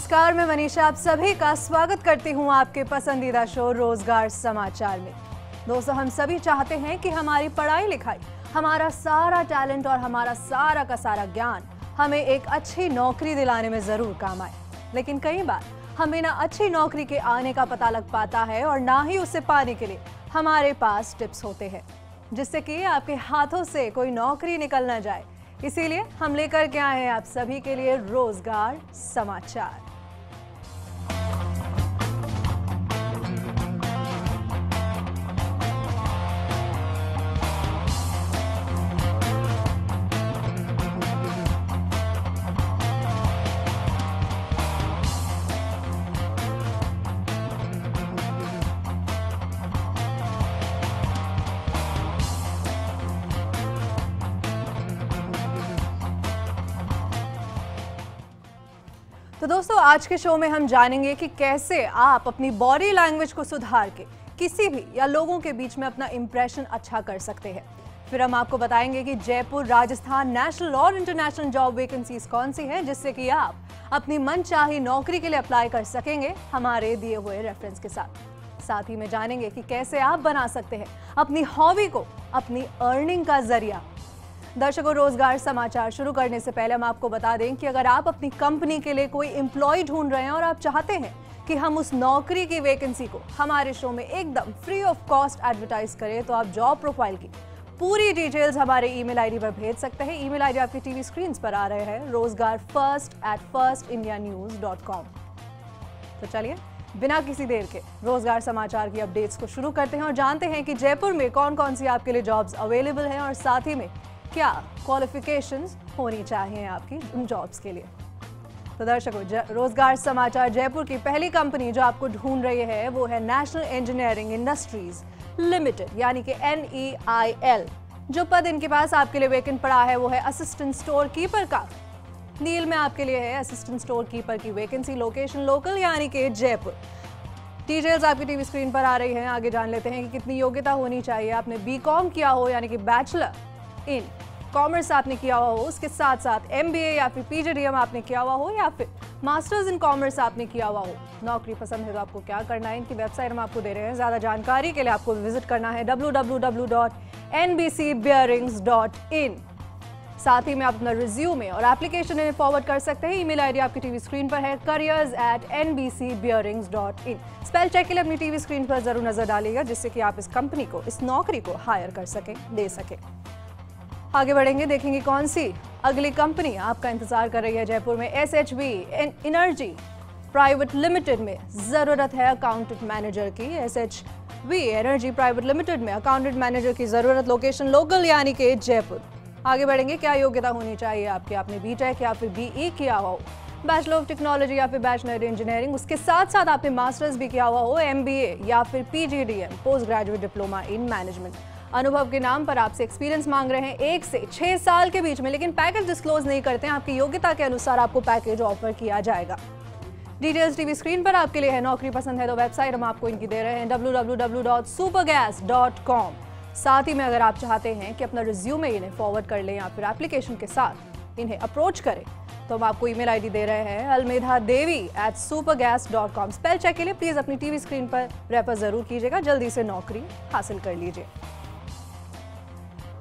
नमस्कार, मैं मनीषा आप सभी का स्वागत करती हूं आपके पसंदीदा शो रोजगार समाचार में। दोस्तों, हम सभी चाहते हैं कि हमारी पढ़ाई लिखाई, हमारा सारा टैलेंट और हमारा सारा का सारा ज्ञान हमें एक अच्छी नौकरी दिलाने में जरूर काम आए। लेकिन कई बार हमें ना अच्छी नौकरी के आने का पता लग पाता है और ना ही उसे पाने के लिए हमारे पास टिप्स होते हैं, जिससे कि आपके हाथों से कोई नौकरी निकल ना जाए। इसीलिए हम लेकर के आए हैं आप सभी के लिए रोजगार समाचार। तो दोस्तों, आज के शो में हम जानेंगे कि कैसे आप अपनी बॉडी लैंग्वेज को सुधार के किसी भी या लोगों के बीच में अपना इंप्रेशन अच्छा कर सकते हैं। फिर हम आपको बताएंगे कि जयपुर, राजस्थान नेशनल और इंटरनेशनल जॉब वैकेंसीज कौन सी हैं, जिससे कि आप अपनी मनचाही नौकरी के लिए अप्लाई कर सकेंगे हमारे दिए हुए रेफरेंस के साथ ही में जानेंगे कि कैसे आप बना सकते हैं अपनी हॉबी को अपनी अर्निंग का जरिया। दर्शकों, रोजगार समाचार शुरू करने से पहले हम आपको बता दें कि अगर आप अपनी कंपनी के लिए कोई एम्प्लॉय ढूंढ रहे हैं और आप चाहते हैं कि हम उस नौकरी की वैकेंसी को हमारे शो में एकदम फ्री ऑफ कॉस्ट एडवर्टाइज करें, तो आप जॉब प्रोफाइल की पूरी डिटेल्स हमारे ईमेल आईडी पर भेज सकते हैं। ईमेल आईडी आपकी टीवी स्क्रीन पर आ रहे हैं, rozgarfirst@firstindianews.com। तो चलिए बिना किसी देर के रोजगार समाचार की अपडेट्स को शुरू करते हैं और जानते हैं कि जयपुर में कौन कौन सी आपके लिए जॉब्स अवेलेबल हैं और साथ ही में क्या क्वालिफिकेशंस होनी चाहिए आपकी उन जॉब्स के लिए। तो दर्शकों, रोजगार समाचार जयपुर की पहली कंपनी जो आपको ढूंढ रही है वो है नेशनल इंजीनियरिंग इंडस्ट्रीज लिमिटेड, यानी कि NEIL। जो पद इनके पास आपके लिए वैकेंट पड़ा है वो है असिस्टेंट स्टोर कीपर का। नील में आपके लिए है असिस्टेंट स्टोर कीपर की वैकेंसी, लोकेशन लोकल यानी कि जयपुर। डिटेल्स आपकी टीवी स्क्रीन पर आ रही हैं। आगे जान लेते हैं कि कितनी योग्यता होनी चाहिए। आपने BCom किया हो यानी कि बैचलर इन कॉमर्स आपने किया हुआ हो, उसके साथ साथ MBA या फिर PGDM आपने किया हुआ हो या फिर मास्टर्स इन कॉमर्स आपने किया हुआ हो। नौकरी पसंद है तो आपको क्या करना है, इनकी वेबसाइट हम आपको दे रहे हैं। ज़्यादा जानकारी के लिए आपको विजिट करना है www.nbcbearings.in। साथ ही में आप अपना रिज्यूमे और एप्लीकेशन इन्हें फॉरवर्ड कर सकते हैं। ईमेल आईडी आपकी टीवी स्क्रीन पर है, careers@nbcbearings.in। स्पेल चेक के लिए अपनी टीवी स्क्रीन पर जरूर नजर डालिएगा, जिससे कि आप इस कंपनी को, इस नौकरी को हायर कर सकें, दे सकें। आगे बढ़ेंगे, देखेंगे कौन सी अगली कंपनी आपका इंतजार कर रही है जयपुर में। SHV एनर्जी प्राइवेट लिमिटेड में जरूरत है अकाउंटेंट मैनेजर की। SHV एनर्जी प्राइवेट लिमिटेड में अकाउंटेंट मैनेजर की जरूरत, लोकेशन लोकल यानी कि जयपुर। आगे बढ़ेंगे, क्या योग्यता होनी चाहिए आपकी। आपने BTech या फिर BE किया हो, बैचलर ऑफ टेक्नोलॉजी या फिर बैचलर इंजीनियरिंग, उसके साथ साथ आपने मास्टर्स भी किया हुआ हो, MBA या फिर PGDM post graduate diploma in management. अनुभव के नाम पर आपसे एक्सपीरियंस मांग रहे हैं 1 से 6 साल के बीच में, लेकिन पैकेज डिस्क्लोज नहीं करते हैं। आपकी योग्यता के अनुसार आपको पैकेज ऑफर किया जाएगा। डिटेल्स टीवी स्क्रीन पर आपके लिए है। नौकरी पसंद है तो वेबसाइट हम आपको इनकी दे रहे हैं, www.supergas.com। साथ ही में अगर आप चाहते हैं कि अपना रिज्यूमे इन्हें फॉरवर्ड कर लें या फिर एप्लीकेशन के साथ इन्हें अप्रोच करें, तो हम आपको ईमेल आईडी दे रहे हैं almedhadevi@supergas.com। स्पेल चेक के लिए प्लीज अपनी टीवी स्क्रीन पर रेफर जरूर कीजिएगा, जल्दी से नौकरी हासिल कर लीजिए।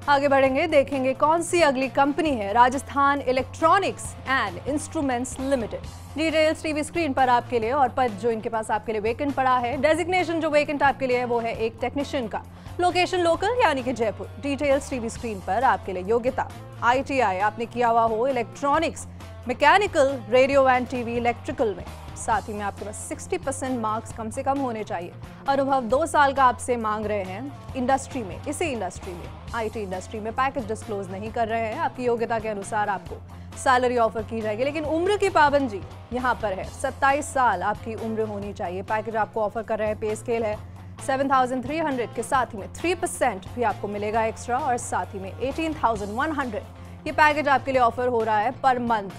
आगे बढ़ेंगे, देखेंगे कौन सी अगली कंपनी है। Rajasthan electronics and instruments limited. Details TV screen पर आपके लिए और पद जो इनके पास आपके लिए वैकेंट पड़ा है, डेजिग्नेशन जो वैकेंट आपके लिए है वो है एक टेक्नीशियन का, लोकेशन लोकल यानी कि जयपुर। डिटेल्स टीवी स्क्रीन पर आपके लिए। योग्यता ITI आपने किया हुआ हो electronics, mechanical, radio and TV electrical में। साथ ही में आपके पास 60% मार्क्स कम से कम होने चाहिए। अनुभव 2 साल का आपसे मांग रहे हैं इंडस्ट्री में, इसी इंडस्ट्री में, IT इंडस्ट्री में। पैकेज डिस्क्लोज नहीं कर रहे हैं। आपकी योग्यता के अनुसार आपको सैलरी ऑफर की जाएगी, लेकिन उम्र की पाबंदी यहाँ पर है। 27 साल आपकी उम्र होनी चाहिए। पैकेज आपको ऑफर कर रहे हैं, पे स्केल है 7,300 के साथ ही में 3% भी आपको मिलेगा एक्स्ट्रा, और साथ ही में 18,100 ये पैकेज आपके लिए ऑफर हो रहा है पर मंथ,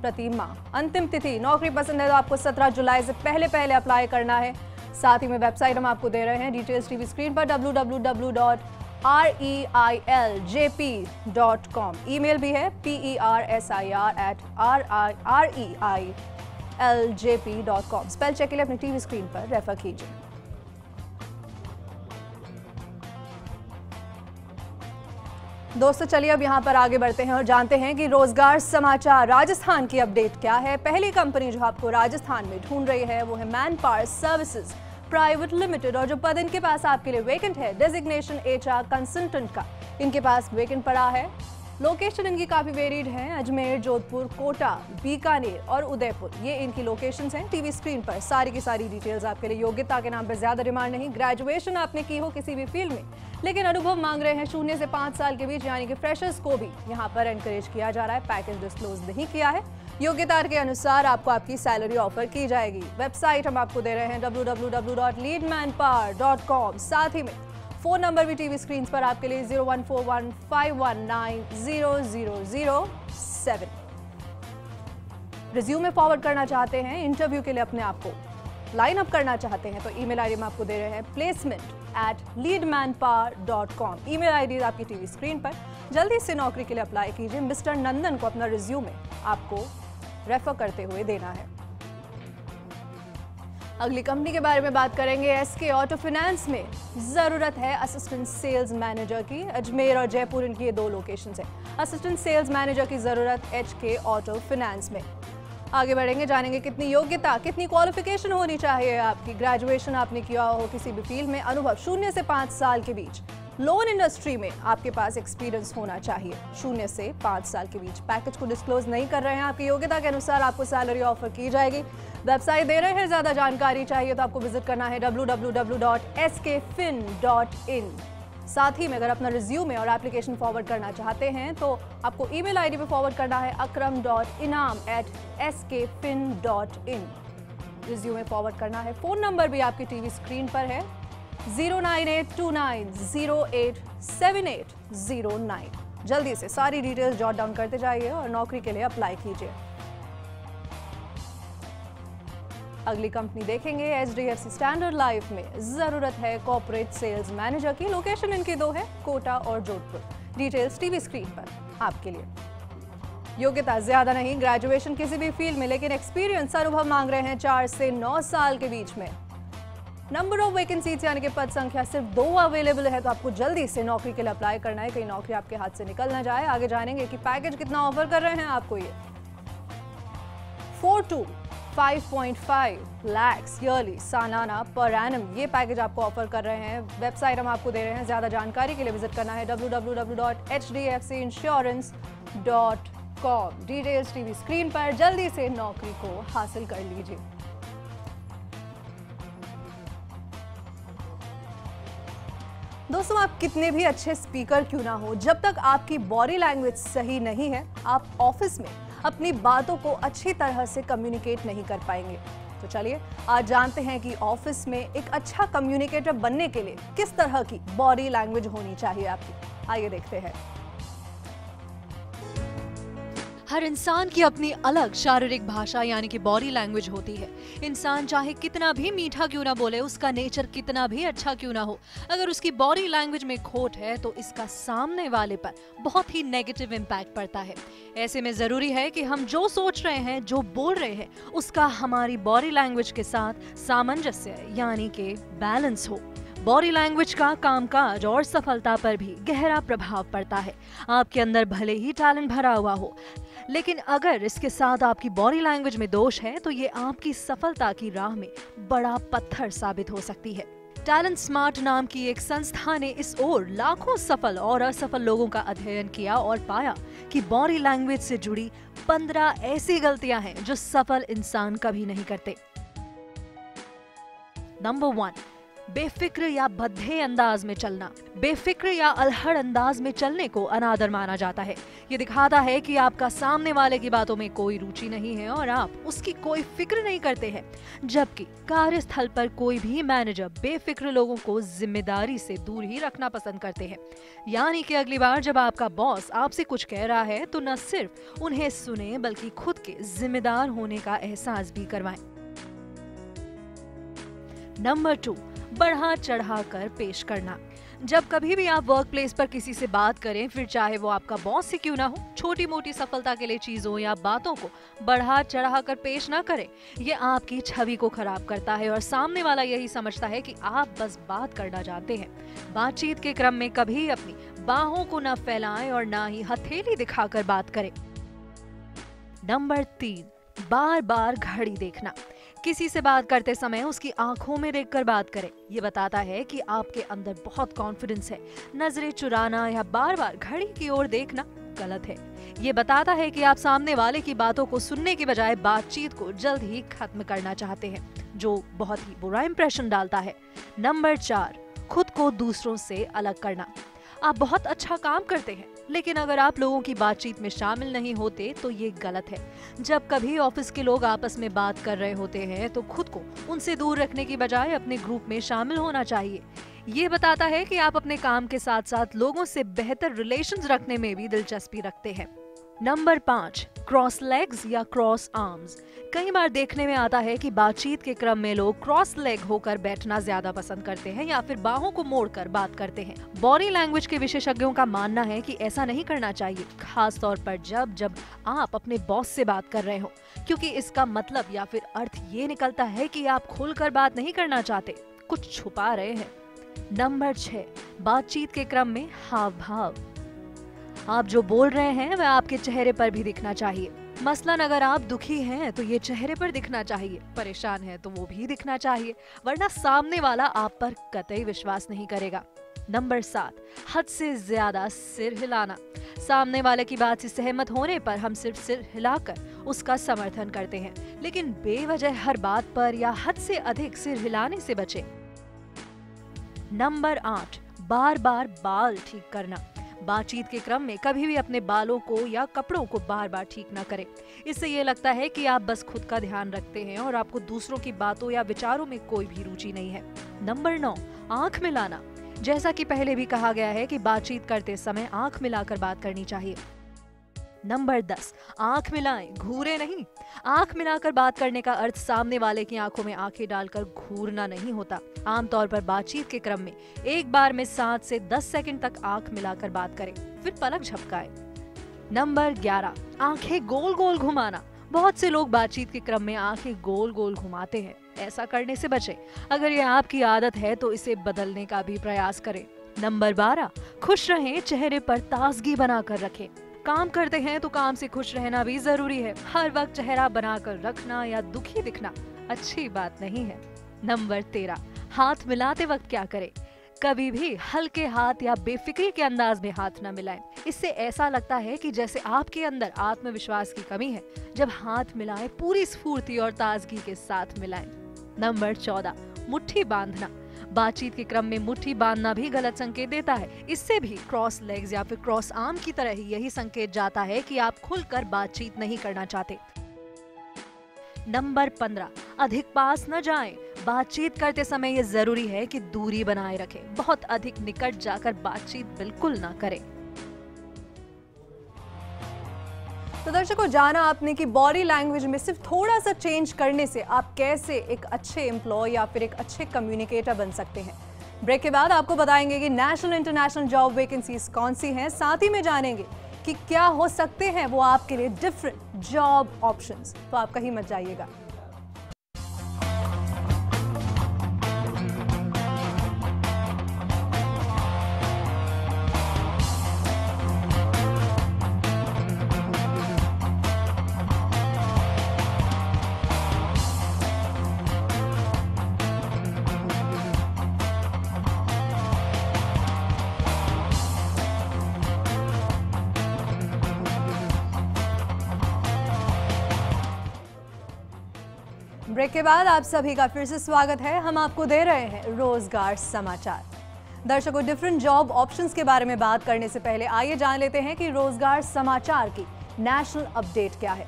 प्रति माह। अंतिम तिथि, नौकरी पसंद है तो आपको 17 जुलाई से पहले अप्लाई करना है। साथ ही में वेबसाइट हम आपको दे रहे हैं, डिटेल्स टीवी स्क्रीन पर www.reiljp.com। ईमेल भी है PERSIR@REI refaljp.com। स्पेल चेक के लिए अपनी टीवी स्क्रीन पर रेफर कीजिए। दोस्तों चलिए अब यहाँ पर आगे बढ़ते हैं और जानते हैं कि रोजगार समाचार राजस्थान की अपडेट क्या है। पहली कंपनी जो आपको राजस्थान में ढूंढ रही है वो है man power services private limited, और जो पद इनके पास आपके लिए वेकेंट है डेजिग्नेशन HR कंसल्टेंट का इनके पास वेकेंट पड़ा है। लोकेशन इनकी काफी वेरिड है, अजमेर, जोधपुर, कोटा, बीकानेर और उदयपुर, ये इनकी लोकेशंस हैं। टीवी स्क्रीन पर सारी की सारी डिटेल्स आपके लिए। योग्यता के नाम पर ज्यादा डिमांड नहीं, ग्रेजुएशन आपने की हो किसी भी फील्ड में, लेकिन अनुभव मांग रहे हैं 0 से 5 साल के बीच, यानी कि फ्रेशर्स को भी यहाँ पर एनकरेज किया जा रहा है। पैकेज डिस्क्लोज नहीं किया है। योग्यता के अनुसार आपको आपकी सैलरी ऑफर की जाएगी। वेबसाइट हम आपको दे रहे हैं www.leadmanpower.com। साथ ही में फोन नंबर भी टीवी स्क्रीन पर आपके लिए 01415190007। रिज्यूमे फॉरवर्ड करना चाहते हैं, इंटरव्यू के लिए अपने आप को लाइन अप करना चाहते हैं, तो ईमेल आईडी हम आपको दे रहे हैं placement@leadmanpower.com। ईमेल आईडी आपकी टीवी स्क्रीन पर। जल्दी से नौकरी के लिए अप्लाई कीजिए। मिस्टर नंदन को अपना रिज्यूमे आपको रेफर करते हुए देना है। अगली कंपनी के बारे में बात करेंगे। SK ऑटो फाइनेंस में जरूरत है असिस्टेंट सेल्स मैनेजर की। अजमेर और जयपुर इनकी ये 2 लोकेशंस हैं। असिस्टेंट सेल्स मैनेजर की जरूरत HK ऑटो फाइनेंस में। आगे बढ़ेंगे, जानेंगे कितनी योग्यता, कितनी क्वालिफिकेशन होनी चाहिए आपकी। ग्रेजुएशन आपने किया हो किसी भी फील्ड में, अनुभव 0 से 5 साल के बीच, लोन इंडस्ट्री में आपके पास एक्सपीरियंस होना चाहिए 0 से 5 साल के बीच। पैकेज को डिस्क्लोज नहीं कर रहे हैं, आपकी योग्यता के अनुसार आपको सैलरी ऑफर की जाएगी। वेबसाइट दे रहे हैं, ज्यादा जानकारी चाहिए तो आपको विजिट करना है www.skfin.in। साथ ही में अगर अपना रिज्यूमे और एप्लीकेशन फॉरवर्ड करना चाहते हैं तो आपको ईमेल आईडी पे फॉरवर्ड करना है akram.inam@skfin.in। रिज्यूमे फॉरवर्ड करना है। फोन नंबर भी आपकी टीवी स्क्रीन पर है 09829087809। जल्दी से सारी डिटेल्स जॉट डाउन करते जाइए और नौकरी के लिए अप्लाई कीजिए। अगली कंपनी देखेंगे HDFC स्टैंडर्ड लाइफ में जरूरत है कॉर्पोरेट सेल्स मैनेजर की। लोकेशन इनकी 2 है, कोटा और जोधपुर। डिटेल्स टीवी स्क्रीन पर आपके लिए। योग्यता ज्यादा नहीं, ग्रेजुएशन किसी भी फील्ड में, लेकिन एक्सपीरियंस अनुभव मांग रहे हैं 4 से 9 साल के बीच में। नंबर ऑफ वैकेंसीज यानी कि पद संख्या सिर्फ 2 अवेलेबल है, तो आपको जल्दी से नौकरी के लिए अप्लाई करना है, कहीं नौकरी आपके हाथ से निकल ना जाए। आगे जानेंगे कि पैकेज कितना ऑफर कर रहे हैं आपको। ये 4 to 5.5 lakhs ईयरली सालाना पर एनम ये पैकेज आपको ऑफर कर रहे हैं। वेबसाइट हम आपको दे रहे हैं, ज्यादा जानकारी के लिए विजिट करना है www.hdfcinsurance.com। डिटेल्स टीवी स्क्रीन पर। जल्दी से नौकरी को हासिल कर लीजिए। दोस्तों आप कितने भी अच्छे स्पीकर क्यों ना हो, जब तक आपकी बॉडी लैंग्वेज सही नहीं है, आप ऑफिस में अपनी बातों को अच्छी तरह से कम्युनिकेट नहीं कर पाएंगे। तो चलिए आज जानते हैं कि ऑफिस में एक अच्छा कम्युनिकेटर बनने के लिए किस तरह की बॉडी लैंग्वेज होनी चाहिए आपकी। आइए देखते हैं। हर इंसान की अपनी अलग शारीरिक भाषा यानी कि बॉडी लैंग्वेज होती है। इंसान चाहे कितना भी मीठा क्यों ना बोले, उसका नेचर कितना भी अच्छा क्यों ना हो, अगर उसकी बॉडी लैंग्वेज में खोट है तो इसका सामने वाले पर बहुत ही नेगेटिव इम्पैक्ट पड़ता है। ऐसे में जरूरी है कि हम जो सोच रहे हैं, जो बोल रहे हैं, उसका हमारी बॉडी लैंग्वेज के साथ सामंजस्य यानी कि बैलेंस हो। बॉडी लैंग्वेज का कामकाज और सफलता पर भी गहरा प्रभाव पड़ता है। आपके अंदर भले ही टैलेंट भरा हुआ हो, लेकिन अगर इसके साथ आपकी बॉडी लैंग्वेज में दोष है तो ये आपकी सफलता की राह में बड़ा पत्थर साबित हो सकती है। टैलेंट स्मार्ट नाम की एक संस्था ने इस ओर लाखों सफल और असफल लोगों का अध्ययन किया और पाया कि बॉडी लैंग्वेज से जुड़ी 15 ऐसी गलतियां हैं जो सफल इंसान कभी नहीं करते। नंबर 1, बेफिक्र या भद्दे अंदाज में चलना। बेफिक्र या अलहड़ अंदाज में चलने को अनादर माना जाता है। ये दिखाता है कि आपका सामने वाले की बातों में कोई रुचि नहीं है और आप उसकी कोई फिक्र नहीं करते हैं। जबकि कार्यस्थल पर कोई भी मैनेजर बेफिक्र लोगों को जिम्मेदारी से दूर ही रखना पसंद करते हैं। यानी कि अगली बार जब आपका बॉस आपसे कुछ कह रहा है तो न सिर्फ उन्हें सुने बल्कि खुद के जिम्मेदार होने का एहसास भी करवाएं। नंबर 2, बढ़ा चढ़ा कर पेश करना। जब कभी भी आप वर्क प्लेस पर किसी से बात करें, फिर चाहे वो आपका बॉस से क्यों ना हो, छोटी मोटी सफलता के लिए चीजों या बातों को बढ़ा चढ़ा कर पेश ना करें। ये आपकी छवि को खराब करता है और सामने वाला यही समझता है कि आप बस बात करना जानते हैं। बातचीत के क्रम में कभी अपनी बाहों को न फैलाएं और ना ही हथेली दिखाकर बात करें। नंबर 3, बार बार घड़ी देखना। किसी से बात करते समय उसकी आंखों में देखकर बात करें। ये बताता है कि आपके अंदर बहुत कॉन्फिडेंस है। नजरें चुराना या बार बार घड़ी की ओर देखना गलत है। ये बताता है कि आप सामने वाले की बातों को सुनने की बजाय बातचीत को जल्द ही खत्म करना चाहते हैं, जो बहुत ही बुरा इंप्रेशन डालता है। नंबर 4, खुद को दूसरों से अलग करना। आप बहुत अच्छा काम करते हैं, लेकिन अगर आप लोगों की बातचीत में शामिल नहीं होते तो ये गलत है। जब कभी ऑफिस के लोग आपस में बात कर रहे होते हैं तो खुद को उनसे दूर रखने की बजाय अपने ग्रुप में शामिल होना चाहिए। ये बताता है कि आप अपने काम के साथ साथ लोगों से बेहतर रिलेशंस रखने में भी दिलचस्पी रखते हैं। नंबर 5, क्रॉस लेग्स या क्रॉस आर्म्स। कई बार देखने में आता है कि बातचीत के क्रम में लोग क्रॉस लेग होकर बैठना ज्यादा पसंद करते हैं या फिर बाहों को मोड़कर बात करते हैं। बॉडी लैंग्वेज के विशेषज्ञों का मानना है कि ऐसा नहीं करना चाहिए, खास तौर पर जब आप अपने बॉस से बात कर रहे हो, क्योंकि इसका मतलब या फिर अर्थ ये निकलता है कि आप खुलकर बात नहीं करना चाहते, कुछ छुपा रहे हैं। नंबर 6, बातचीत के क्रम में हाव भाव। आप जो बोल रहे हैं वह आपके चेहरे पर भी दिखना चाहिए। मसलन अगर आप दुखी हैं तो ये चेहरे पर दिखना चाहिए, परेशान हैं तो वो भी दिखना चाहिए, वरना सामने वाला आप पर कतई विश्वास नहीं करेगा। नंबर 7, हद से ज्यादा सिर हिलाना। सामने वाले की बात से सहमत होने पर हम सिर्फ सिर हिलाकर उसका समर्थन करते हैं, लेकिन बेवजह हर बात पर या हद से अधिक सिर हिलाने से बचें। नंबर 8, बार बार बाल ठीक करना। बातचीत के क्रम में कभी भी अपने बालों को या कपड़ों को बार बार ठीक ना करें। इससे ये लगता है कि आप बस खुद का ध्यान रखते हैं और आपको दूसरों की बातों या विचारों में कोई भी रुचि नहीं है। नंबर 9, आंख मिलाना। जैसा कि पहले भी कहा गया है कि बातचीत करते समय आंख मिलाकर बात करनी चाहिए। नंबर 10, आंख मिलाएं, घूरे नहीं। आंख मिलाकर बात करने का अर्थ सामने वाले की आंखों में आंखें डालकर घूरना नहीं होता। आमतौर पर बातचीत के क्रम में एक बार में 7 से 10 सेकंड तक आंख मिलाकर बात करें, फिर पलक झपकाएं। नंबर 11, आंखें गोल गोल घुमाना। बहुत से लोग बातचीत के क्रम में आंखें गोल गोल घुमाते हैं, ऐसा करने से बचें। अगर ये आपकी आदत है तो इसे बदलने का भी प्रयास करें। नंबर 12, खुश रहें, चेहरे पर ताजगी बनाकर रखें। काम करते हैं तो काम से खुश रहना भी जरूरी है। हर वक्त चेहरा बनाकर रखना या दुखी दिखना अच्छी बात नहीं है। नंबर 13, हाथ मिलाते वक्त क्या करें? कभी भी हल्के हाथ या बेफिक्री के अंदाज में हाथ न मिलाएं। इससे ऐसा लगता है कि जैसे आपके अंदर आत्मविश्वास की कमी है। जब हाथ मिलाएं, पूरी स्फूर्ति और ताजगी के साथ मिलाएं। नंबर 14, मुट्ठी बांधना। बातचीत के क्रम में मुट्ठी बांधना भी गलत संकेत देता है। इससे भी क्रॉस लेग्स या फिर क्रॉस आर्म की तरह ही यही संकेत जाता है कि आप खुलकर बातचीत नहीं करना चाहते। नंबर 15, अधिक पास न जाएं। बातचीत करते समय ये जरूरी है कि दूरी बनाए रखें। बहुत अधिक निकट जाकर बातचीत बिल्कुल ना करें। तो दर्शकों, जाना आपने कि बॉडी लैंग्वेज में सिर्फ थोड़ा सा चेंज करने से आप कैसे एक अच्छे एम्प्लॉय या फिर एक अच्छे कम्युनिकेटर बन सकते हैं। ब्रेक के बाद आपको बताएंगे कि नेशनल इंटरनेशनल जॉब वैकेंसीज कौन सी हैं, साथ ही में जानेंगे कि क्या हो सकते हैं वो आपके लिए डिफरेंट जॉब ऑप्शंस। तो आप कहीं मत जाइएगा। ब्रेक के बाद आप सभी का फिर से स्वागत है। हम आपको दे रहे हैं रोजगार समाचार। दर्शकों, डिफरेंट जॉब ऑप्शंस के बारे में बात करने से पहले आइए जान लेते हैं कि रोजगार समाचार की नेशनल अपडेट क्या है।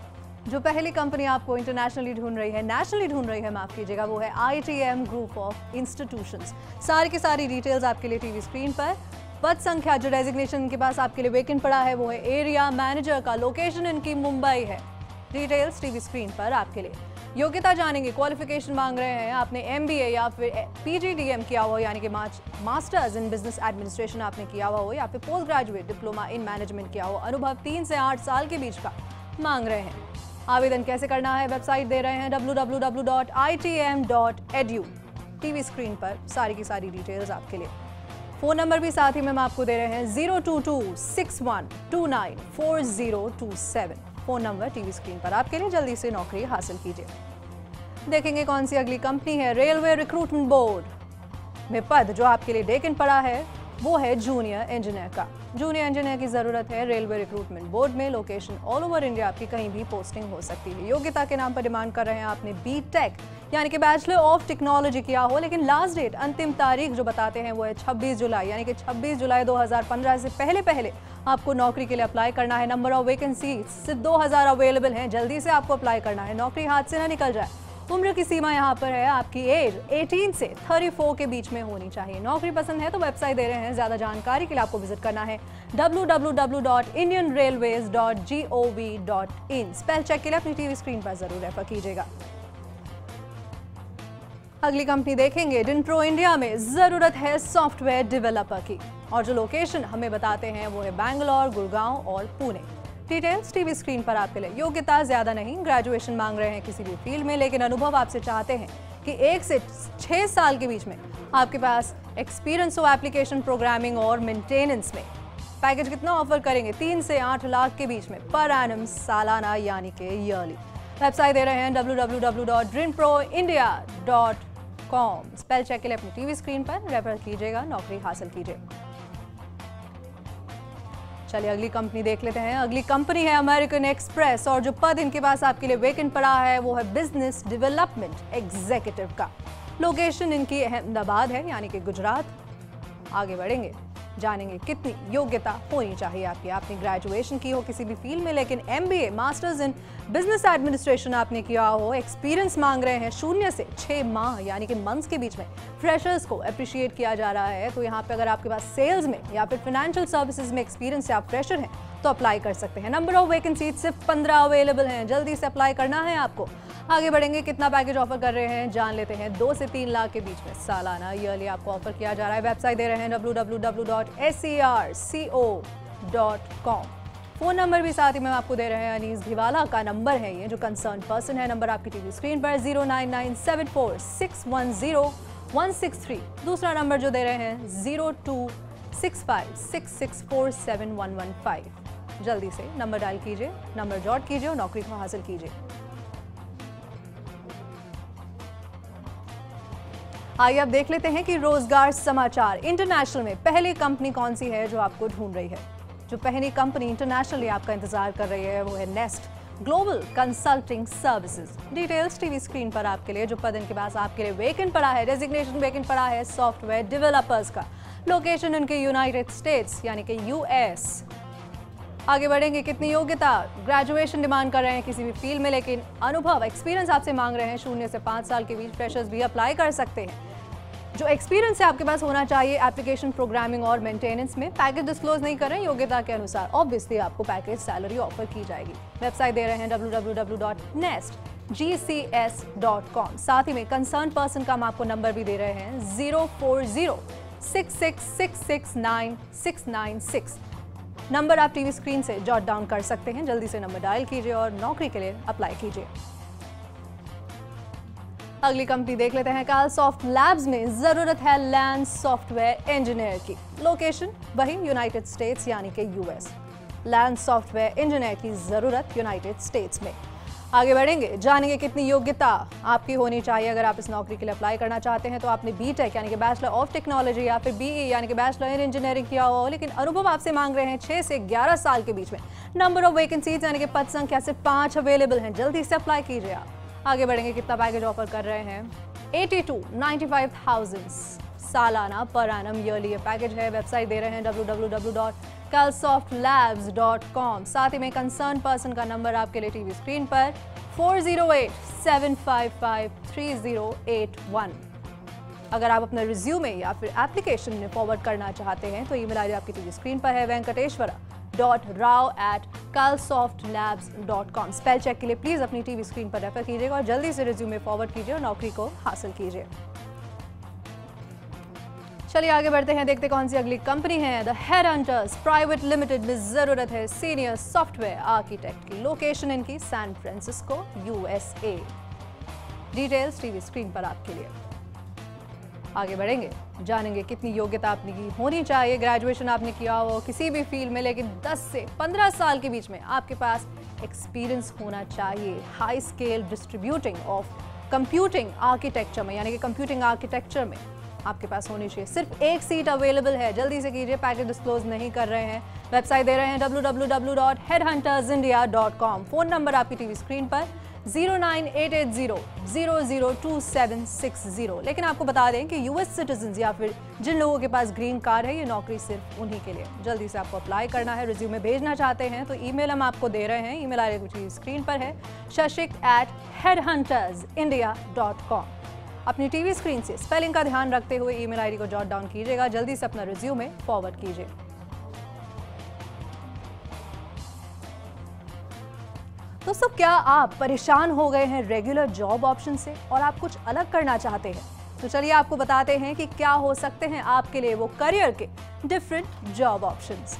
जो पहली कंपनी आपको इंटरनेशनली ढूंढ रही है, नेशनली ढूंढ रही है माफ कीजिएगा, वो है ITM ग्रुप ऑफ इंस्टीट्यूशंस। सारी की सारी डिटेल्स आपके लिए टीवी स्क्रीन पर। पद संख्या जो डेजिग्नेशन इनके पास आपके लिए वेकेंट पड़ा है वो है एरिया मैनेजर का। लोकेशन इनकी मुंबई है। डिटेल्स टीवी स्क्रीन पर आपके लिए। योग्यता जानेंगे, क्वालिफिकेशन मांग रहे हैं, आपने MBA या फिर PGDM किया हो यानी कि मास्टर्स इन बिजनेस एडमिनिस्ट्रेशन आपने किया हुआ हो या फिर post graduate diploma in management किया हो, अनुभव 3 से 8 साल के बीच का मांग रहे हैं। आवेदन कैसे करना है, वेबसाइट दे रहे हैं www.itm.edu। टीवी स्क्रीन पर सारी की सारी डिटेल्स आपके लिए। फोन नंबर भी साथ ही में हम आपको दे रहे हैं 02261294027। फोन नंबर टीवी स्क्रीन पर आपके लिए। जल्दी से नौकरी हासिल कीजिए। देखेंगे कौन सी अगली कंपनी है। रेलवे रिक्रूटमेंट बोर्ड में पद जो आपके लिए वेकेंट पड़ा है वो है जूनियर इंजीनियर का। जूनियर इंजीनियर की जरूरत है रेलवे रिक्रूटमेंट बोर्ड में। लोकेशन ऑल ओवर इंडिया, आपकी कहीं भी पोस्टिंग हो सकती है। योग्यता के नाम पर डिमांड कर रहे हैं आपने BTech यानी कि बैचलर ऑफ टेक्नोलॉजी किया हो, लेकिन लास्ट डेट अंतिम तारीख जो बताते हैं वो है 26 जुलाई यानी कि 26 जुलाई 2015 से पहले आपको नौकरी के लिए अप्लाई करना है। नंबर ऑफ वैकेंसीज सिर्फ 2000 अवेलेबल हैं। जल्दी से आपको अप्लाई करना है, नौकरी हाथ से ना निकल जाए। उम्र की सीमा यहाँ पर है, आपकी एज 18 से 34 के बीच में होनी चाहिए। नौकरी पसंद है तो वेबसाइट दे रहे हैं, ज्यादा जानकारी के लिए आपको विजिट करना है www.indianrailways.gov.in। स्पेल चेक के लिए अपनी टीवी स्क्रीन पर जरूर रेफर कीजिएगा। अगली कंपनी देखेंगे। डिनप्रो इंडिया में जरूरत है सॉफ्टवेयर डेवलपर की और जो लोकेशन हमें बताते हैं वो है बैंगलोर, गुड़गांव और पुणे। डिटेल्स टीवी स्क्रीन पर आपके लिए। योग्यता ज्यादा नहीं, ग्रेजुएशन मांग रहे हैं किसी भी फील्ड में, लेकिन अनुभव आपसे चाहते हैं कि 1 से 6 साल के बीच में आपके पास एक्सपीरियंस हो एप्लीकेशन प्रोग्रामिंग और मेंटेनेंस में। पैकेज कितना ऑफर करेंगे, 3 से 8 लाख के बीच में पर एनम, सालाना यानी कि ईयरली। वेबसाइट दे रहे हैं www.dreamproindia.com। स्पेल चेक के लिए अपनी टीवी स्क्रीन पर रेफर कीजिएगा, नौकरी हासिल कीजिए। चलिए अगली कंपनी देख लेते हैं। अगली कंपनी है अमेरिकन एक्सप्रेस और जो पद इनके पास आपके लिए वेकेंट पड़ा है वो है बिजनेस डेवलपमेंट एग्जीक्यूटिव का। लोकेशन इनकी अहमदाबाद है यानी कि गुजरात। आगे बढ़ेंगे, जानेंगे कितनी योग्यता होनी चाहिए आपकी। आपने ग्रेजुएशन की हो किसी भी फील्ड में, लेकिन MBA masters in business administration आपने किया हो। एक्सपीरियंस मांग रहे हैं 0 से 6 माह यानी कि मंथ्स के बीच में। फ्रेशर्स को अप्रिशिएट किया जा रहा है, तो यहाँ पे अगर आपके पास सेल्स में या फिर फाइनेंशियल सर्विसेज में एक्सपीरियंस से आप फ्रेशर हैं तो अप्लाई कर सकते हैं। नंबर ऑफ वैकेंसी सिर्फ 15 अवेलेबल हैं, जल्दी से अप्लाई करना है आपको। आगे बढ़ेंगे, कितना पैकेज ऑफर कर रहे हैं जान लेते हैं। 2 से 3 लाख के बीच में सालाना, ईयरली आपको ऑफर किया जा रहा है। वेबसाइट दे रहे हैं www.serco.com। फोन नंबर भी साथ ही में आपको दे रहे हैं, अनीस घिवाला का नंबर है ये जो कंसर्न पर्सन है। नंबर आपकी टीवी स्क्रीन पर 09974610163। दूसरा नंबर जो दे रहे हैं 026566471115। जल्दी से नंबर डायल कीजिए, नंबर जॉट कीजिए और नौकरी को हासिल कीजिए। आइए अब देख लेते हैं कि रोजगार समाचार इंटरनेशनल में पहली कंपनी कौन सी है जो आपको ढूंढ रही है। जो पहली कंपनी इंटरनेशनली आपका इंतजार कर रही है वो है nest global consulting services. Details TV screen पर आपके लिए। जो पद इनके पास आपके लिए वेकेंट पड़ा है, डेजिग्नेशन वेकेंट पड़ा है सॉफ्टवेयर डेवलपर्स का। लोकेशन उनके यूनाइटेड स्टेट्स यानी कि US। आगे बढ़ेंगे, कितनी योग्यता, ग्रेजुएशन डिमांड कर रहे हैं किसी भी फील्ड में, लेकिन अनुभव एक्सपीरियंस आपसे मांग रहे हैं 0 से 5 साल के बीच। फ्रेशर्स भी अप्लाई कर सकते हैं। जो एक्सपीरियंस है आपके पास होना चाहिए एप्लीकेशन प्रोग्रामिंग और मेंटेनेंस में। पैकेज डिस्क्लोज नहीं कर रहे हैं, योग्यता के अनुसार ऑब्वियसली आपको पैकेज सैलरी ऑफर की जाएगी। वेबसाइट दे रहे हैं www.nestgcs.com। साथ ही में कंसर्न पर्सन का हम आपको नंबर भी दे रहे हैं 04066669696। नंबर आप टीवी स्क्रीन से जॉट डाउन कर सकते हैं। जल्दी से नंबर डायल कीजिए और नौकरी के लिए अप्लाई कीजिए। अगली कंपनी देख लेते हैं। कालसॉफ्ट लैब्स में जरूरत है लैंड सॉफ्टवेयर इंजीनियर की। लोकेशन वही यूनाइटेड स्टेट्स यानी कि US। लैंड सॉफ्टवेयर इंजीनियर की जरूरत यूनाइटेड स्टेट्स में। आगे बढ़ेंगे, जानेंगे कितनी योग्यता आपकी होनी चाहिए अगर आप इस नौकरी के लिए अप्लाई करना चाहते हैं। तो आपने BTech यानी कि बैचलर ऑफ टेक्नोलॉजी या फिर BE यानी कि बैचलर इन इंजीनियरिंग किया हो, लेकिन अनुभव आपसे मांग रहे हैं 6 से 11 साल के बीच में। नंबर ऑफ वैकेंसीज यानी कि पद संख्या सिर्फ 5 अवेलेबल हैं, जल्दी से अप्लाई कीजिए आप। आगे बढ़ेंगे, कितना पैकेज ऑफर कर रहे हैं 82,95,000 सालाना पर एनम, ईयरली ये पैकेज है। वेबसाइट दे रहे हैं www.calsoftlabs.com। साथ ही में कंसर्न पर्सन का नंबर आपके लिए टीवी स्क्रीन पर 4087553081। अगर आप अपना रिज्यूमे या फिर एप्लीकेशन में फॉरवर्ड करना चाहते हैं तो ईमेल आईडी आपकी टीवी स्क्रीन पर है venkateshwara.rao@gmail.com। kalsoftlabs.com। स्पेल चेक के लिए प्लीज अपनी टीवी स्क्रीन पर रेफर कीजिएगा और जल्दी से रिज्यूमे फॉरवर्ड कीजिए और नौकरी को हासिल कीजिए। चलिए आगे बढ़ते हैं, देखते कौन सी अगली कंपनी है। द हेडहंटर्स प्राइवेट लिमिटेड में जरूरत है सीनियर सॉफ्टवेयर आर्किटेक्ट की। लोकेशन इनकी San Francisco, USA। Details TV screen पर आपके लिए। आगे बढ़ेंगे, जानेंगे कितनी योग्यता आपने की होनी चाहिए। ग्रेजुएशन आपने किया हो किसी भी फील्ड में, लेकिन 10 से 15 साल के बीच में आपके पास एक्सपीरियंस होना चाहिए high scale distributing of computing architecture में, यानी कि कंप्यूटिंग आर्किटेक्चर में आपके पास होनी चाहिए। सिर्फ एक सीट अवेलेबल है, जल्दी से कीजिए, पैकेज डिस्क्लोज नहीं कर रहे हैं। वेबसाइट दे रहे हैं www.headhuntersindia.com। फोन नंबर आपकी टीवी स्क्रीन पर 09880002760। लेकिन आपको बता दें कि यूएस सिटीजन या फिर जिन लोगों के पास ग्रीन कार्ड है, ये नौकरी सिर्फ उन्हीं के लिए। जल्दी से आपको अप्लाई करना है। रिज्यूमे भेजना चाहते हैं तो ईमेल हम आपको दे रहे हैं, ईमेल आईडी कुछ स्क्रीन पर है, shashik@headhuntersindia.com। अपनी टीवी स्क्रीन से स्पेलिंग का ध्यान रखते हुए ईमेल आईडी को जॉट डाउन कीजिएगा। जल्दी से अपना रिज्यूमे फॉरवर्ड कीजिए। दोस्तों, क्या आप परेशान हो गए हैं रेगुलर जॉब ऑप्शन से और आप कुछ अलग करना चाहते हैं? तो चलिए आपको बताते हैं कि क्या हो सकते हैं आपके लिए वो करियर के डिफरेंट जॉब ऑप्शंस।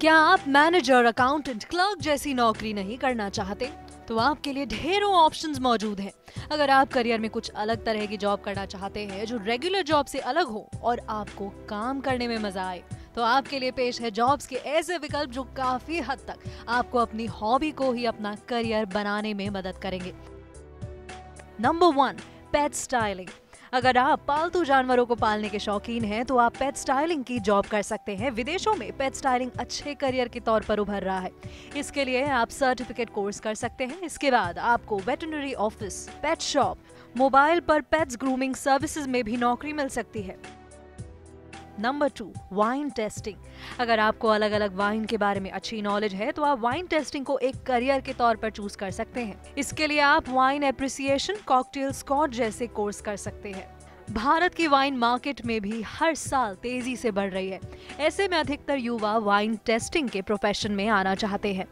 क्या आप मैनेजर, अकाउंटेंट, क्लर्क जैसी नौकरी नहीं करना चाहते? तो आपके लिए ढेरों ऑप्शंस मौजूद हैं। अगर आप करियर में कुछ अलग तरह की जॉब करना चाहते हैं जो रेगुलर जॉब से अलग हो और आपको काम करने में मजा आए, तो आपके लिए पेश है जॉब्स के ऐसे विकल्प जो काफी हद तक आपको अपनी हॉबी को ही अपना करियर बनाने में मदद करेंगे। नंबर 1, पेट स्टाइलिंग। अगर आप पालतू जानवरों को पालने के शौकीन हैं तो आप पेट स्टाइलिंग की जॉब कर सकते हैं। विदेशों में पेट स्टाइलिंग अच्छे करियर के तौर पर उभर रहा है। इसके लिए आप सर्टिफिकेट कोर्स कर सकते हैं। इसके बाद आपको veterinary office, pet shop, mobile पर पेट्स ग्रूमिंग सर्विसेज में भी नौकरी मिल सकती है। Number 2, wine tasting. अगर आपको अलग अलग वाइन के बारे में अच्छी नॉलेज है तो आप वाइन टेस्टिंग को एक करियर के तौर पर चूज कर सकते हैं। इसके लिए आप वाइन एप्रिसिएशन, कॉकटेल स्कॉच जैसे कोर्स कर सकते हैं। भारत की वाइन मार्केट में भी हर साल तेजी से बढ़ रही है। ऐसे में अधिकतर युवा वाइन टेस्टिंग के प्रोफेशन में आना चाहते हैं।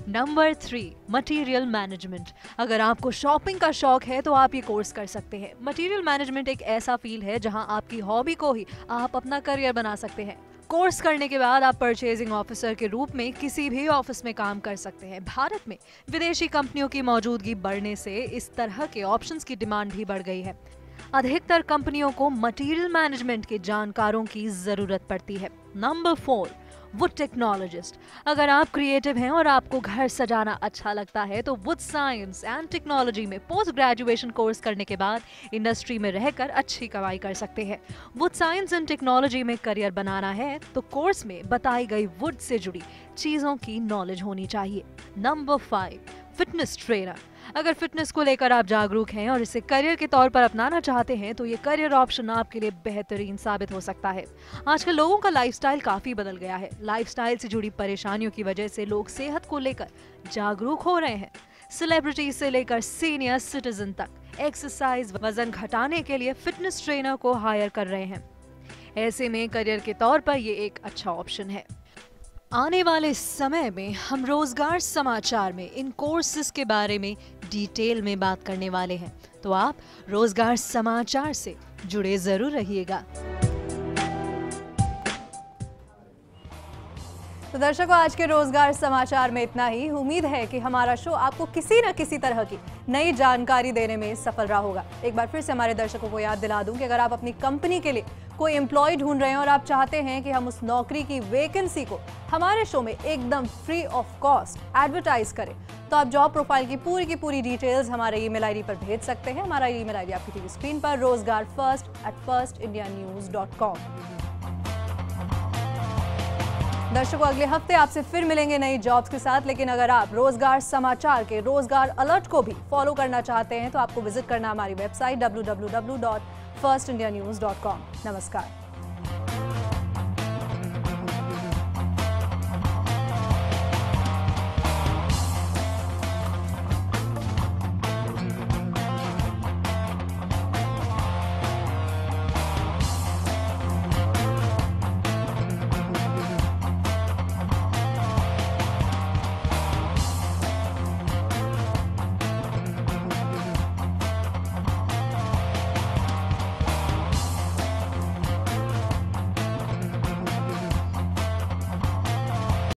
Number 3, material management. अगर आपको शॉपिंग का शौक है तो आप ये कोर्स कर सकते हैं। मटेरियल मैनेजमेंट एक ऐसा फील्ड है जहां आपकी हॉबी को ही आप अपना करियर बना सकते हैं। कोर्स करने के बाद आप परचेजिंग ऑफिसर के रूप में किसी भी ऑफिस में काम कर सकते हैं। भारत में विदेशी कंपनियों की मौजूदगी बढ़ने से इस तरह के ऑप्शंस की डिमांड भी बढ़ गई है। अधिकतर कंपनियों को मटेरियल मैनेजमेंट के जानकारों की जरूरत पड़ती है। Number 4, would technologist. अगर आप क्रिएटिव हैं और आपको घर सजाना अच्छा लगता है तो वुड साइंस एंड टेक्नोलॉजी में पोस्ट ग्रेजुएशन कोर्स करने के बाद इंडस्ट्री में रहकर अच्छी कमाई कर सकते हैं। वुड साइंस एंड टेक्नोलॉजी में करियर बनाना है तो कोर्स में बताई गई वुड से जुड़ी चीजों की नॉलेज होनी चाहिए। Number 5, fitness trainer. अगर फिटनेस को लेकर आप जागरूक हैं और इसे करियर के तौर पर अपनाना चाहते हैं तो ये करियर ऑप्शन आपके लिए बेहतरीन साबित हो सकता है। आजकल लोगों का लाइफस्टाइल काफी बदल गया है। लाइफस्टाइल से जुड़ी परेशानियों की वजह से लोग सेहत को लेकर जागरूक हो रहे हैं। सेलिब्रिटी से लेकर सीनियर सिटीजन तक एक्सरसाइज, वजन घटाने के लिए फिटनेस ट्रेनर को हायर कर रहे हैं। ऐसे में करियर के तौर पर ये एक अच्छा ऑप्शन है। आने वाले समय में हम रोजगार समाचार में इन कोर्सेज के बारे में डिटेल में बात करने वाले हैं, तो आप रोजगार समाचार से जुड़े जरूर रहिएगा। तो दर्शकों, आज के रोजगार समाचार में इतना ही। उम्मीद है कि हमारा शो आपको किसी न किसी तरह की नई जानकारी देने में सफल रहा होगा। एक बार फिर से हमारे दर्शकों को याद दिला दूं कि अगर आप अपनी कंपनी के लिए कोई एम्प्लॉय ढूंढ रहे हैं और आप चाहते हैं कि हम उस नौकरी की वैकेंसी को हमारे शो में एकदम फ्री ऑफ कॉस्ट एडवर्टाइज करें, तो आप जॉब प्रोफाइल की पूरी डिटेल्स हमारे ईमेल आईडी पर भेज सकते हैं। हमारा ईमेल आईडी आपकी टीवी स्क्रीन पर rozgarfirst@firstindianews.com। दर्शकों, अगले हफ्ते आपसे फिर मिलेंगे नई जॉब्स के साथ। लेकिन अगर आप रोजगार समाचार के रोजगार अलर्ट को भी फॉलो करना चाहते हैं तो आपको विजिट करना हमारी वेबसाइट www.firstindianews.com। नमस्कार।